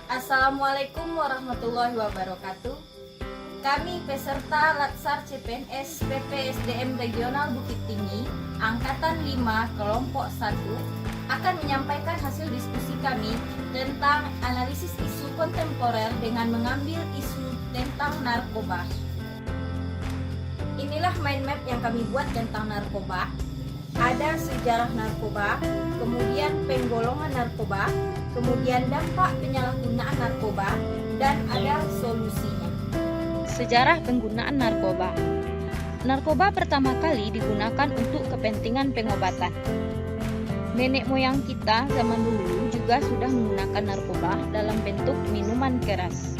Assalamualaikum warahmatullahi wabarakatuh. Kami peserta Latsar CPNS PPSDM Regional Bukit Tinggi Angkatan 5 Kelompok 1 akan menyampaikan hasil diskusi kami tentang analisis isu kontemporer dengan mengambil isu tentang narkoba. Inilah mind map yang kami buat tentang narkoba. Ada sejarah narkoba, kemudian penggolongan narkoba, kemudian dampak penyalahgunaan narkoba, dan ada solusinya. Sejarah penggunaan narkoba. Narkoba pertama kali digunakan untuk kepentingan pengobatan. Nenek moyang kita zaman dulu juga sudah menggunakan narkoba dalam bentuk minuman keras.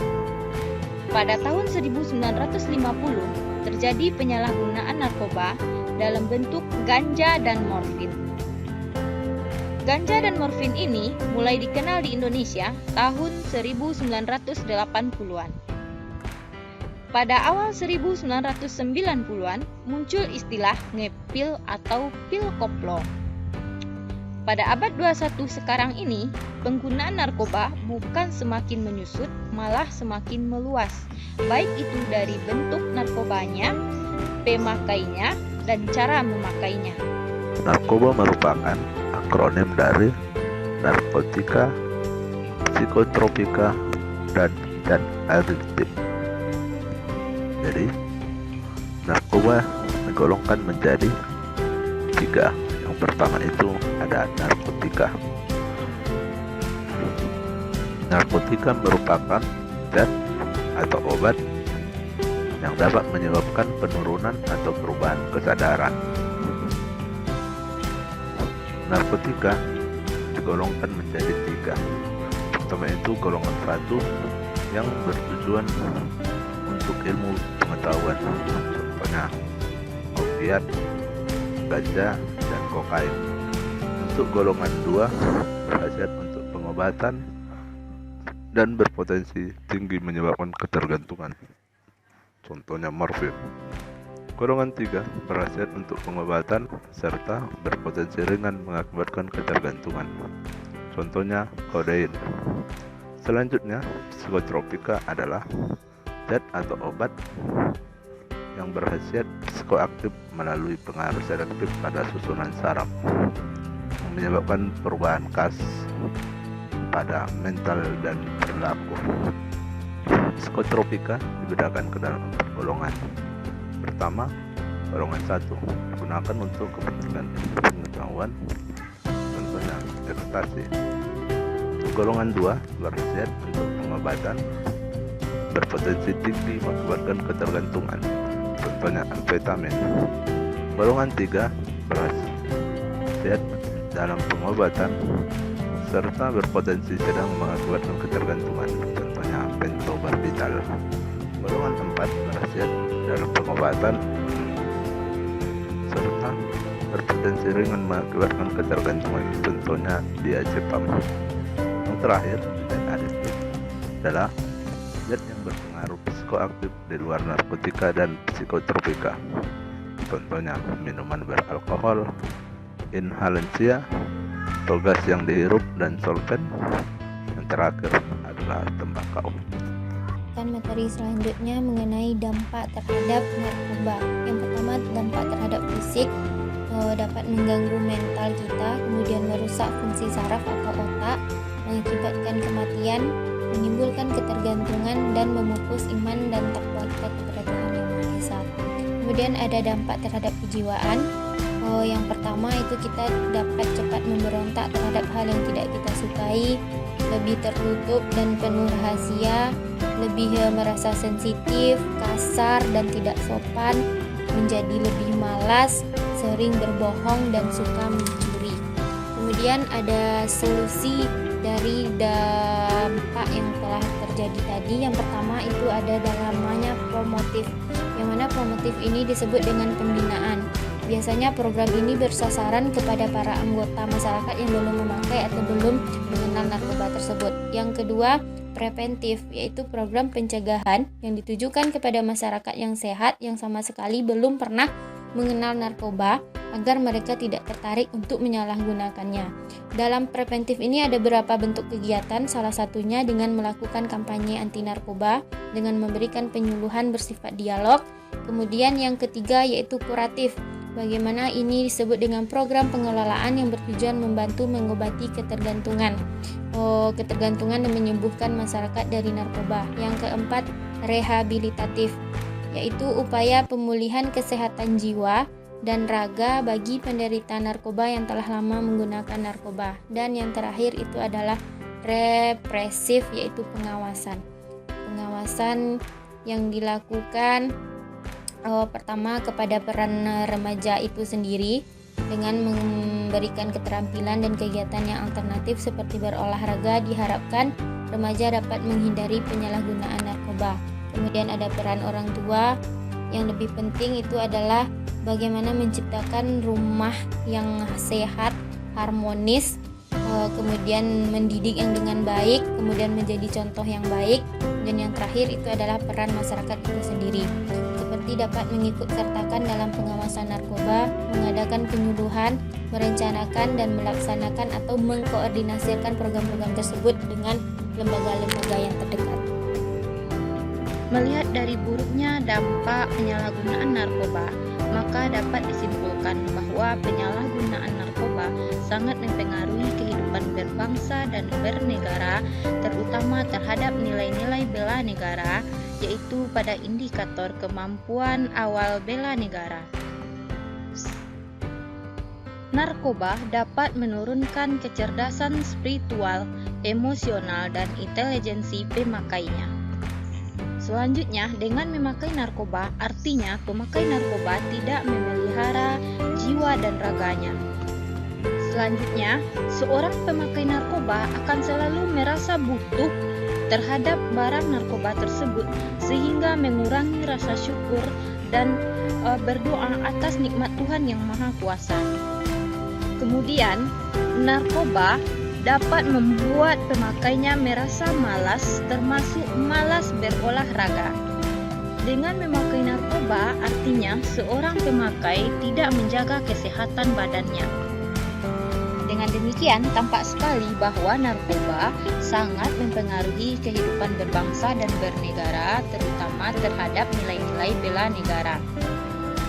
Pada tahun 1950, terjadi penyalahgunaan narkoba dalam bentuk ganja dan morfin. Ganja dan morfin ini mulai dikenal di Indonesia tahun 1980-an. Pada awal 1990-an muncul istilah ngepil atau pil koplo. Pada abad 21 sekarang ini, penggunaan narkoba bukan semakin menyusut, malah semakin meluas, baik itu dari bentuk narkobanya, pemakainya, dan cara memakainya. Narkoba merupakan akronim dari narkotika, psikotropika, dan adiktif. Jadi, narkoba digolongkan menjadi 3. Yang pertama itu ada narkotika. Narkotika merupakan zat atau obat yang dapat menyebabkan penurunan atau perubahan kesadaran. Narkotika digolongkan menjadi 3. Pertama itu golongan 1 yang bertujuan untuk ilmu pengetahuan, contohnya opiat, ganja, dan kokain. Untuk golongan 2 berkhasiat untuk pengobatan dan berpotensi tinggi menyebabkan ketergantungan, contohnya morfin. Golongan 3 berkhasiat untuk pengobatan serta berpotensi ringan mengakibatkan ketergantungan, contohnya kodein. Selanjutnya, psikotropika adalah zat atau obat yang berkhasiat psikoaktif melalui pengaruh selektif pada susunan saraf, yang menyebabkan perubahan khas pada mental dan perilaku. Psikotropika dibedakan ke dalam 4 golongan. Pertama, golongan 1 digunakan untuk kepentingan ilmu pengetahuan, contohnya ekstasi. Golongan 2 berkhasiat untuk pengobatan, berpotensi tinggi mengakibatkan ketergantungan, contohnya amfetamin. Golongan 3 berkhasiat dalam pengobatan serta berpotensi sedang mengakibatkan ketergantungan, contohnya pentobarbital. Golongan 4 berkhasiat dalam pengobatan serta berpotensi ringan mengakibatkan ketergantungan, contohnya diazepam. Yang terakhir, dan adiktif adalah zat yang berpengaruh psikoaktif di luar narkotika dan psikotropika, contohnya minuman beralkohol, inhalensia, atau gas yang dihirup, dan solvent. Yang terakhir adalah tembakau. Materi selanjutnya mengenai dampak terhadap narkoba. Yang pertama, dampak terhadap fisik, dapat mengganggu mental kita, kemudian merusak fungsi saraf atau otak, mengakibatkan kematian, menimbulkan ketergantungan, dan memupus iman dan takwa kita kepada Tuhan Yang Maha Esa. Kemudian ada dampak terhadap kejiwaan. Yang pertama itu kita dapat cepat memberontak terhadap hal yang tidak kita sukai, lebih tertutup dan penuh rahasia, lebih merasa sensitif, kasar, dan tidak sopan, menjadi lebih malas, sering berbohong, dan suka mencuri. Kemudian ada solusi dari dampak yang telah terjadi tadi. Yang pertama itu ada namanya promotif, yang mana promotif ini disebut dengan pembinaan. Biasanya program ini bersasaran kepada para anggota masyarakat yang belum memakai atau belum mengenal narkoba tersebut. Yang kedua, preventif, yaitu program pencegahan yang ditujukan kepada masyarakat yang sehat yang sama sekali belum pernah mengenal narkoba agar mereka tidak tertarik untuk menyalahgunakannya. Dalam preventif ini ada beberapa bentuk kegiatan, salah satunya dengan melakukan kampanye anti narkoba dengan memberikan penyuluhan bersifat dialog. Kemudian yang ketiga yaitu kuratif. Bagaimana ini disebut dengan program pengelolaan yang bertujuan membantu mengobati ketergantungan dan menyembuhkan masyarakat dari narkoba. Yang keempat, rehabilitatif, yaitu upaya pemulihan kesehatan jiwa dan raga bagi penderita narkoba yang telah lama menggunakan narkoba. Dan yang terakhir itu adalah represif, yaitu pengawasan yang dilakukan pertama kepada peran remaja itu sendiri dengan memberikan keterampilan dan kegiatan yang alternatif seperti berolahraga. Diharapkan remaja dapat menghindari penyalahgunaan narkoba. Kemudian ada peran orang tua, yang lebih penting itu adalah bagaimana menciptakan rumah yang sehat, harmonis, kemudian mendidik yang dengan baik, kemudian menjadi contoh yang baik. Dan yang terakhir itu adalah peran masyarakat itu sendiri, seperti dapat mengikut sertakan dalam pengawasan narkoba, mengadakan penyuluhan, merencanakan dan melaksanakan atau mengkoordinasikan program-program tersebut dengan lembaga-lembaga yang terdekat. Melihat dari buruknya dampak penyalahgunaan narkoba, maka dapat disimpulkan bahwa penyalahgunaan narkoba sangat mempengaruhi kehidupan berbangsa dan bernegara, terutama terhadap nilai-nilai bela negara, yaitu pada indikator kemampuan awal bela negara. Narkoba dapat menurunkan kecerdasan spiritual, emosional, dan intelijensi pemakainya. Selanjutnya, dengan memakai narkoba, artinya pemakai narkoba tidak memelihara jiwa dan raganya. Selanjutnya, seorang pemakai narkoba akan selalu merasa butuh terhadap barang narkoba tersebut, sehingga mengurangi rasa syukur dan berdoa atas nikmat Tuhan yang Maha Kuasa. Kemudian, narkoba dapat membuat pemakainya merasa malas, termasuk malas berolahraga. Dengan memakai narkoba, artinya seorang pemakai tidak menjaga kesehatan badannya. Dengan demikian, tampak sekali bahwa narkoba sangat mempengaruhi kehidupan berbangsa dan bernegara, terutama terhadap nilai-nilai bela negara.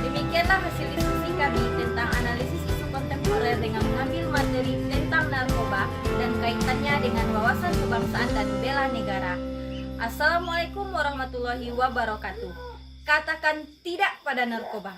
Demikianlah hasil diskusi kami tentang analisis isu kontemporer dengan mengambil materi tentang narkoba dan kaitannya dengan wawasan kebangsaan dan bela negara. Assalamualaikum warahmatullahi wabarakatuh. Katakan tidak pada narkoba.